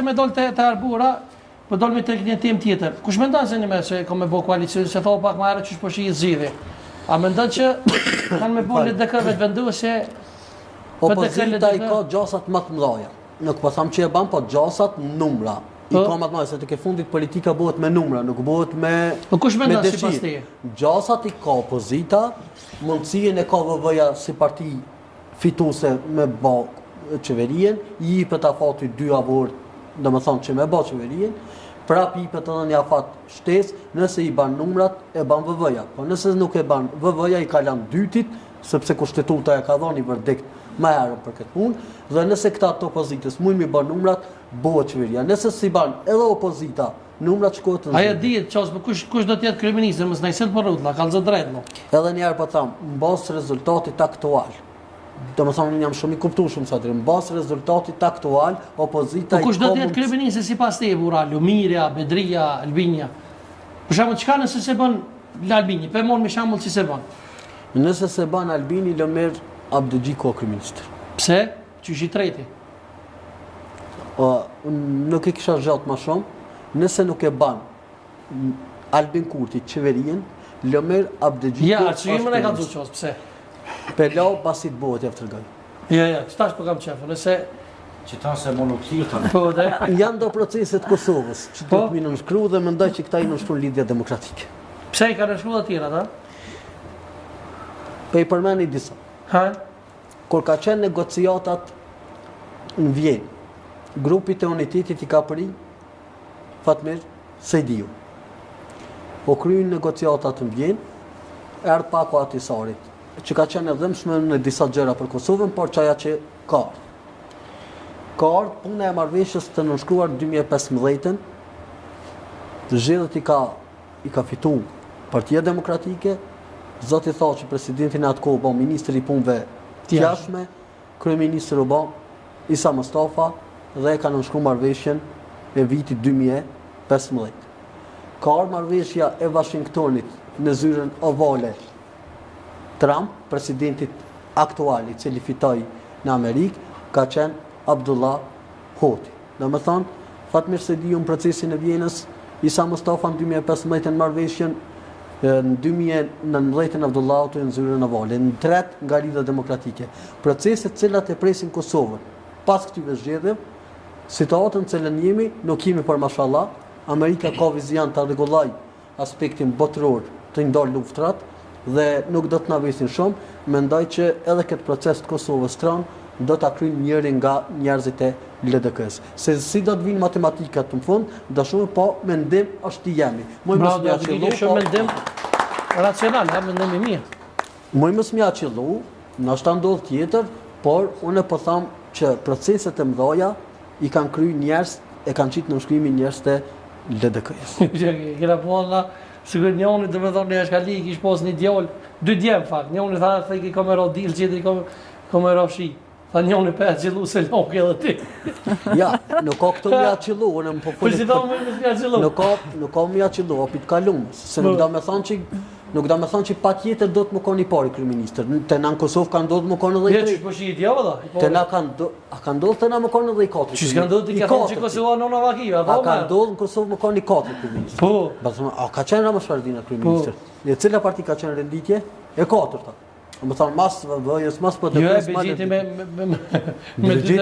me dol të arbura, po dol me të një tim tjetër. Kush mendon se se ka me bë koalicion, se thon pak më herët çish po shi zgjidhje. A mendon që kanë me bën DK vetvenduese? Opozita i ka gjasat më të mëdha. Nuk po tham që e ban, po gjasat numra. I ka më të mëdha, se të ke fundit politika bëhet me numra, nuk bëhet me kush mendon sipas teje? Gjasat i ka opozita, mundësinë e ka VV-ja si parti fituese me bë qeverien, i jepet afati 2 avort, domethënë që me bë qeverien, prap i jepet edhe një afat shtesë, nëse i ban numrat e ban VV-ja. Po nëse nuk e ban VV-ja i ka lënë dytit, sepse kushtetuta e ka dhënë verdikt më herët për këtë punë, dhe nëse këta të opozitës mund mi bën numrat, bëhet qeveria. Nëse si ban edhe opozita, numrat shkohet në aja dihet ços, kush do të jetë kryeminist, mos na isel por rrotlla, kallzo drejt mo. Edhe një herë po them, mbas rezultatit aktual. Domethënë jam shumë i kuptueshëm sa drejt, mbas rezultatit aktual, opozita kush do të jetë kryeminist sipas teje, Burra, Lumiria, Bedria, Albinja. Për shembull, çka nëse se bën Albini, po mund me shembull si se bën. Nëse se bën Albini, Lomer Abdëgji ko kryeminist. Pse? Qysh i treti? Nuk e kisha zgjat më shumë, nëse nuk e ban Albin Kurti qeverien, Lomer Abdëgji ja, çimin e ka thënë ços, pse? Pelau pasi të bëhet javë tregoj. Ja, çtash po kam qefën, nëse që ta se monotirë. Po, dhe janë do proceset Kosovës, që do të më nënshkruan dhe mendoj që këta i nënshkruan lidhja demokratike. Pse i kanë nënshkruar të tjerë ata? Po i përmeni disa. Kur ka qenë negociatat në Vjenë, grupi të unitetit i ka përi Fatmir Sejdiu. Po kryin negociatat në Vjenë, erdhë Paku Atisarit, që ka qenë edhe mësme në disa gjëra për Kosovën, por qaja që ka ardhë. Ka ardhë puna e marrëveshjes të nënshkruar 2015-ën, zgjedhjet i ka fitu Partia Demokratike, Zoti tha që presidentin atë kohë bë ministri i punëve të jashtme, kryeministri u bë Isa Mustafa dhe ka nënshkruar marrëveshjen e vitit 2015. Ka ardhur marrëveshja e Washingtonit në zyrën ovale Trump, presidentit aktual i cili fitoi në Amerikë, ka qenë Abdullah Hoti. Domethënë, Fatmir Sejdiu në procesin e Vjenës, Isa Mustafa në 2015 në marrëveshjen, në 2019 Abdullahu në zyrën ovale, në tret nga Lidhja Demokratike. Proceset cilat e presin Kosovën pas këtyre zgjedhjeve, situatën në cilën jemi, nuk jemi për mashallah, Amerika ka vizion të rregullojë aspektin botëror të ndal luftrat dhe nuk do të na vesin shumë, mendoj që edhe këtë proces të Kosovës tron do ta kryejnë njëri nga njerëzit e LDK-s. Se si do të vinë matematikat në fund, dashur po mendim është i jemi. Moj mos më aqillu, shumë mendim racional, ha mendim i mirë. Moj mos më aqillu, ndoshta ndodh tjetër, por unë po them që proceset e mëdha i kanë kryer njerëz, e kanë qitë në shkrimin njerëz të LDK-s. Kena pona, sigurisht njëri do të thonë është kali, kish pas një djalë, 2 djem fakt. Njëri tha se i ka merr dil, tjetri ka merr shi. Tha njëri pa xhillu se lok edhe ti. Ja, nuk ka këto më aqillu, unë më po Po si do më aqillu? Nuk ka më aqillu, apo të kalumës, se nuk do të thonë që patjetër do të më koni pari kryeministër. Te na në Kosovë kanë ndodhur më kanë edhe i tretë. Po shi djava da. Te na kanë ndodhur te na më kanë edhe i katërt. Çi s'ka ndodhur ti ka thonë që Kosova në Novakiva, po. Ka ndodhur në Kosovë më kanë i katërt kryeministër. Po. Bashkë, ka qenë Ramazani kryeministër. E cila parti ka qenë renditje? E katërta. Më thonë mas vëjës, mas për të presë ma në me dy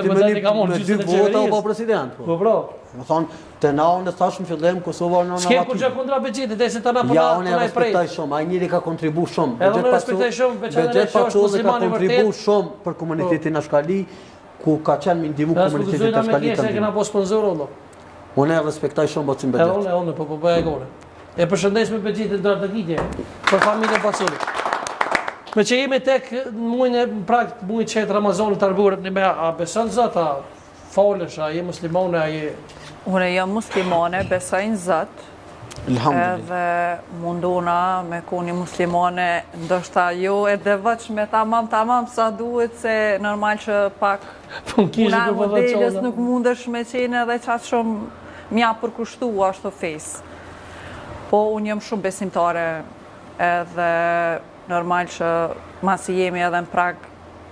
vota o po president. Po bro. Më thonë, të na unë thash në fillim, Kosova në S'ke kur që kundra begjetit, e se të na përna ja, unë e respektaj shumë, a njëri ka kontribu shumë. Edhe unë respektaj shumë, Begjet Paçolli ka kontribu shumë për komunitetin Ashkali, ku ka qenë me ndihmu komunitetin Ashkali të ndihmu. Po sponsor ullo. Unë e respektaj shumë bocin Begjet. Edhe unë, po bëja e gore. E përshëndes me Begjetin Dradakitje, për familjen Paçolli. Me që jemi tek muajin e prakt muajit qetë Ramazanit të arburet në me, a beson Zot, a falesh, a je muslimane, a je... Unë jam muslimane, besoj në Zot, edhe munduna me koni muslimane, ndoshta jo e devotshme tamam sa duhet, se normal që pak puna modeles nuk mundesh me qenë edhe qatë shumë mja përkushtu ashtu fejs. Po unë jam shumë besimtare edhe normal që masi jemi edhe në prag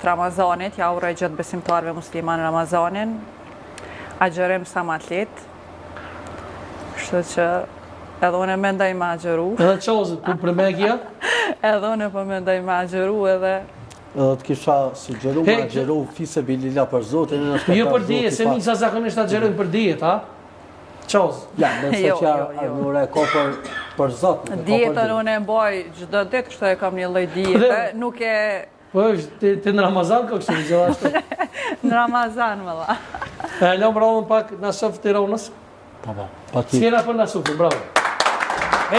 të Ramazanit, ja uroj gjithë besimtarëve musliman Ramazanin. agjerim sa ma letë. Kështu që edhe unë mendoj me agjeru. Edhe qozit, ku për megja? Edhe unë po mendoj me agjeru edhe Edhe të kisha sugjeru me agjeru fise bilila për zotin. Jo për dije, se mi sa zakonisht agjerojnë për dijet, ha? Qoz. Ja, nëse që armure e ko për zot. dietën unë e mboj çdo ditë, kështu e kam një lloj diete, nuk e Po, ti në Ramazan ka kështu gjithashtu. në Ramazan më dha. E lëm bravo pak na shof Tiranës. Pa ti. S'kena për na shof, bravo.